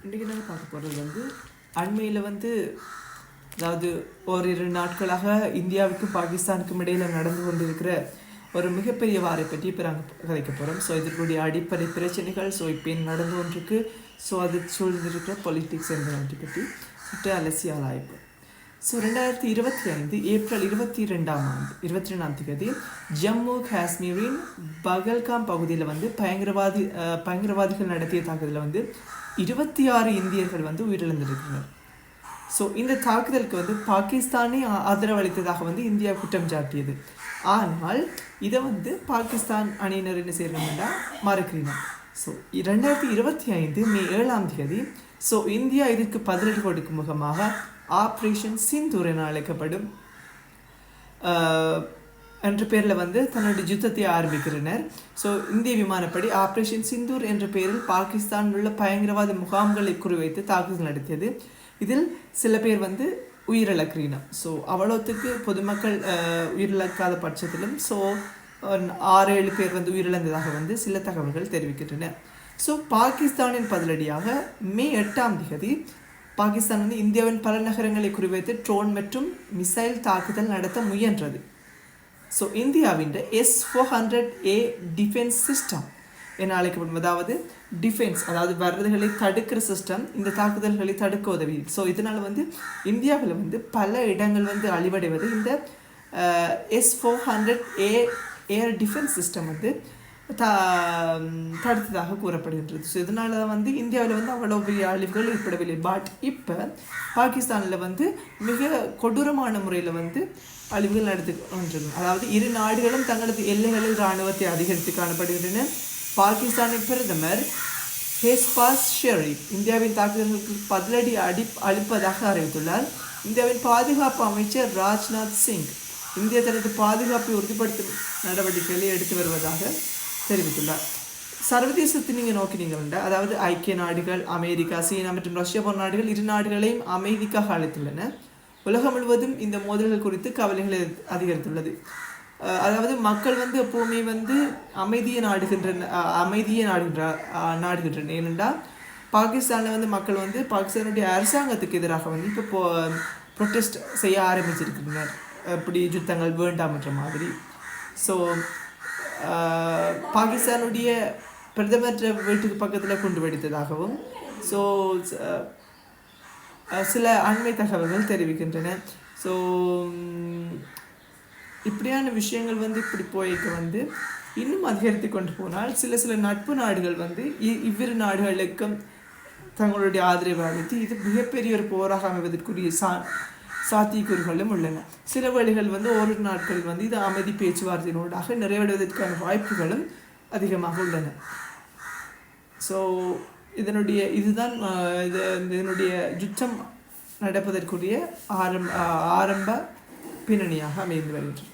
இன்றைக்கி நாங்கள் பார்க்க போகிறது வந்து அண்மையில் வந்து அதாவது ஓரிரு நாட்களாக இந்தியாவுக்கும் பாகிஸ்தானுக்கும் இடையில் நடந்து கொண்டிருக்கிற ஒரு மிகப்பெரிய வாரை பற்றி இப்போ நாங்கள் கதைக்க போகிறோம். ஸோ இதற்குடைய அடிப்படை பிரச்சனைகள், ஸோ இப்போ நடந்து கொண்டிருக்கு, ஸோ அது சூழ்ந்திருக்கிற பொலிட்டிக்ஸ் என்பதை பற்றி சுற்று அலசி ஆராய்ப்போம். ஸோ 2025 ஏப்ரல் 22ஆம் தேதி ஜம்மு காஷ்மீரின் பகல்காம் பகுதியில் வந்து பயங்கரவாதிகள் நடத்திய தாக்குதலில் வந்து 26 இந்தியர்கள் வந்து உயிரிழந்திருக்கிறார். ஸோ இந்த தாக்குதலுக்கு வந்து பாகிஸ்தானே ஆதரவளித்ததாக வந்து இந்தியா குற்றம் சாட்டியது. ஆனால் இதை வந்து பாகிஸ்தான் அணியினர் என்ன செய்யணும்னா மறுக்கிறீங்க. ஸோ 2025 மே 7ஆம் தேதி ஸோ இந்தியா இதற்கு பதிலடி கொடுக்கும் முகமாக ஆப்ரேஷன் சிந்தூர் என அழைக்கப்படும் என்ற பேரில் வந்து தன்னுடைய யுத்தத்தை ஆரம்பிக்கிறனர். ஸோ இந்திய விமானப்படி ஆப்ரேஷன் சிந்தூர் என்ற பெயரில் பாகிஸ்தான் உள்ள பயங்கரவாத முகாம்களை குறிவைத்து தாக்குதல் நடத்தியது. இதில் சில பேர் வந்து உயிரிழக்கிறீனம். ஸோ அவ்வளோத்துக்கு பொதுமக்கள் உயிரிழக்காத பட்சத்திலும் ஸோ 6-7 பேர் வந்து உயிரிழந்ததாக வந்து சில தகவல்கள் தெரிவிக்கின்றன. ஸோ பாகிஸ்தானின் பதிலடியாக மே 8ஆம் தேதி பாகிஸ்தான் வந்து இந்தியாவின் பல நகரங்களை குறிவைத்து ட்ரோன் மற்றும் மிசைல் தாக்குதல் நடத்த முயன்றது. ஸோ இந்தியாவின் S-400A டிஃபென்ஸ் சிஸ்டம் என அழைக்கப்படும், அதாவது டிஃபென்ஸ் அதாவது வர்றதுகளை தடுக்கிற சிஸ்டம் இந்த தாக்குதல்களை தடுக்க உதவி. ஸோ இதனால் வந்து இந்தியாவில் வந்து பல இடங்கள் வந்து அழிவடைவது இந்த S-400A ஏர் டிஃபென்ஸ் சிஸ்டம் வந்து தடுத்ததாக கூறப்படுகின்றது. ஸோ இதனால் வந்து இந்தியாவில் வந்து அவ்வளோ பெரிய அழிவுகள் ஏற்படவில்லை. பட் இப்போ பாகிஸ்தானில் வந்து மிக கொடூரமான முறையில் வந்து அழிவுகள் நடத்து கொண்டிருக்கும். அதாவது இரு நாடுகளும் தங்களது எல்லைகளில் இராணுவத்தை அதிகரித்து காணப்படுகின்றன. பாகிஸ்தானின் பிரதமர் ஷெஹ்பாஸ் ஷெரீப் இந்தியாவின் தாக்குதல்களுக்கு பதிலடி அளிப்பதாக அறிவித்துள்ளார். இந்தியாவின் பாதுகாப்பு அமைச்சர் ராஜ்நாத் சிங் இந்தியா தனது பாதுகாப்பை உறுதிப்படுத்தும் நடவடிக்கைகளை எடுத்து வருவதாக தெரிவித்துள்ளார். சர்வதேசத்தை நீங்கள் நோக்கினீங்கன்னா, அதாவது ஐக்கிய நாடுகள், அமெரிக்கா, சீனா மற்றும் ரஷ்யா போன்ற நாடுகள் இரு நாடுகளையும் அமைதிக்காக அழைத்துள்ளன. உலகம் முழுவதும் இந்த மோதல்கள் குறித்து கவலைகளை அதிகரித்துள்ளது. அதாவது மக்கள் வந்து எப்போவுமே வந்து அமைதியை நாடுகின்றனர். ஏனென்றால் பாகிஸ்தானில் வந்து மக்கள் வந்து பாகிஸ்தானுடைய அரசாங்கத்துக்கு எதிராக வந்து இப்போ ப்ரொட்டஸ்ட் செய்ய ஆரம்பிச்சிருக்கின்றனர், இப்படி யுத்தங்கள் வேண்டாம்ன்ற மாதிரி. ஸோ பாகிஸ்தானுடைய பிரதமர் வீட்டுக்கு பக்கத்தில் குண்டு வெடித்ததாகவும் ஸோ சில அண்மை தகவல்கள் தெரிவிக்கின்றன. ஸோ இப்படியான விஷயங்கள் வந்து இப்படி போய்க்கு வந்து இன்னும் அதிகரித்து கொண்டு போனால் சில நட்பு நாடுகள் வந்து இவ்விரு நாடுகளுக்கும் தங்களுடைய ஆதரவை அளித்து இது மிகப்பெரிய ஒரு போராக அமைவதற்குரிய சாத்தியக்கூறுகளும் உள்ளன. சில வழிகள் வந்து ஒரு நாட்கள் வந்து இது அமைதி பேச்சுவார்த்தையினூடாக நிறைவேறுவதற்கான வாய்ப்புகளும் அதிகமாக உள்ளன. ஸோ இதுதான் இதனுடைய யுத்தம் நடப்பதற்குரிய ஆரம்ப பின்னணியாக அமைந்து வருகின்றன.